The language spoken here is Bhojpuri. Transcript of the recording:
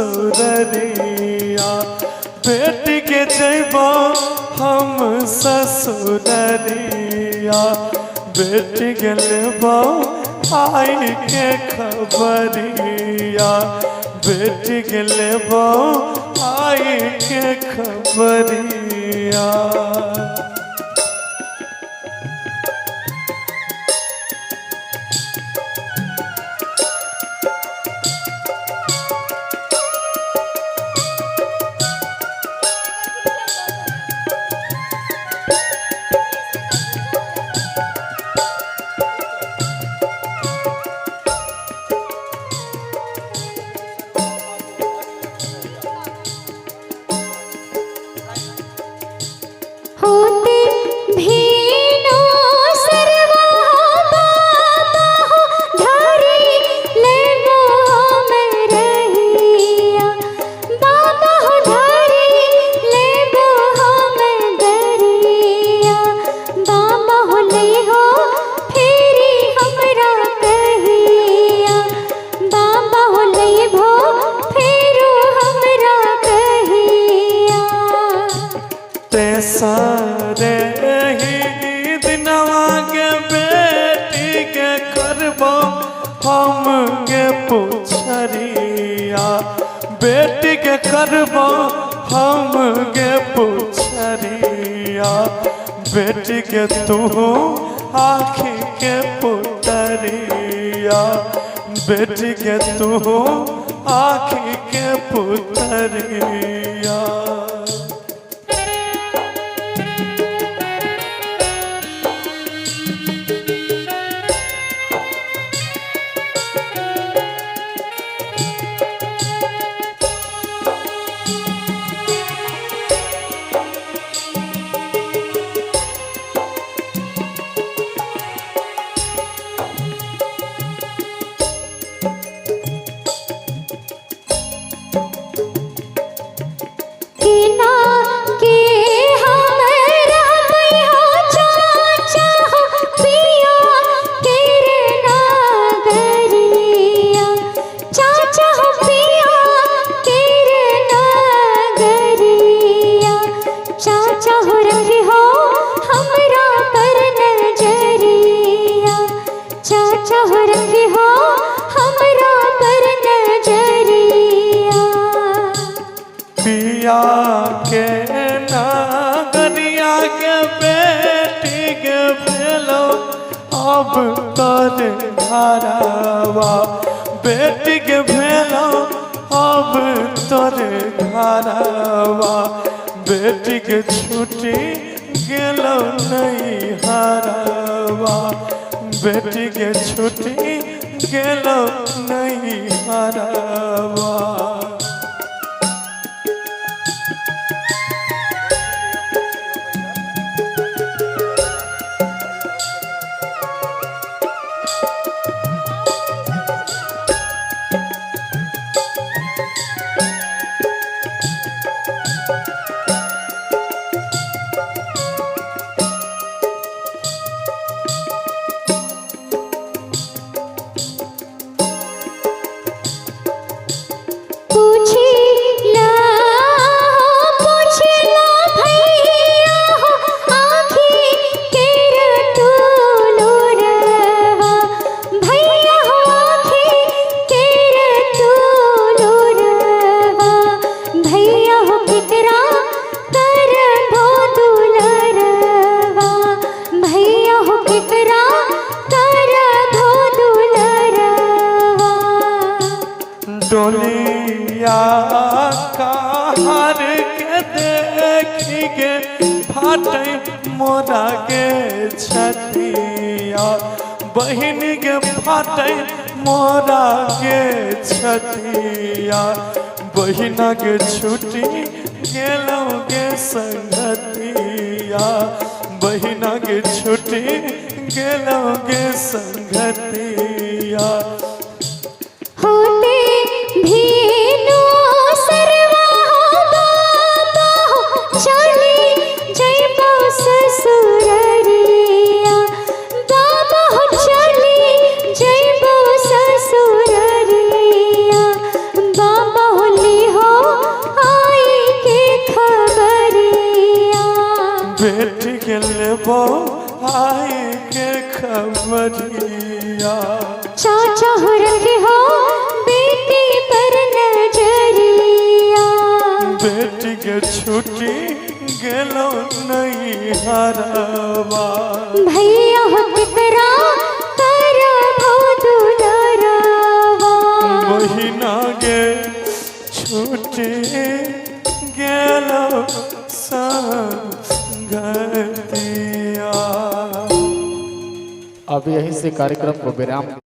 ससुररिया बेटी के जैबो हम ससुररिया बेटी के लेबो आई के खबरिया बेटी के लेबो आई के खबरिया। सारे ही दिनवा के बेटी के करबो हम के पुछरिया बेटी के करबो हम के पुछरिया बेटी के तू आँखी के पुतरिया बेटी के तू आँखी के पुतरिया। पिया के नागरिया के बेटी के भेलो अब तोरे घरवा बेटी के भेलो अब तोरे घरवा बेटी के छुट्टी गेलो नहीं हरवा बेटी के छुट्टी गेलो नहीं हरवा। डोलिया कहर के देखी गे फाटे मोरा के छतिया बहिन के फाटे मोरा के छतिया बहिना के छुट्टी गेलो के संगतिया बहिना के छुट्टी गेलो के संगतिया। होते भीनो सरवा बाबा चली जइबो ससुररिया बाबा चली जइबो ससुररिया बाबा ले भेट गेले आए के खबरिया। चाचा हो रखे हो बेटी पर नजरिया। बेटी के छुट्टी गेलो नहीं हरवा। भैया हो कितरा तारा दुलरवा। महीना गे छुट्टी गेलो संगतिया। अब यहीं से कार्यक्रम को विराम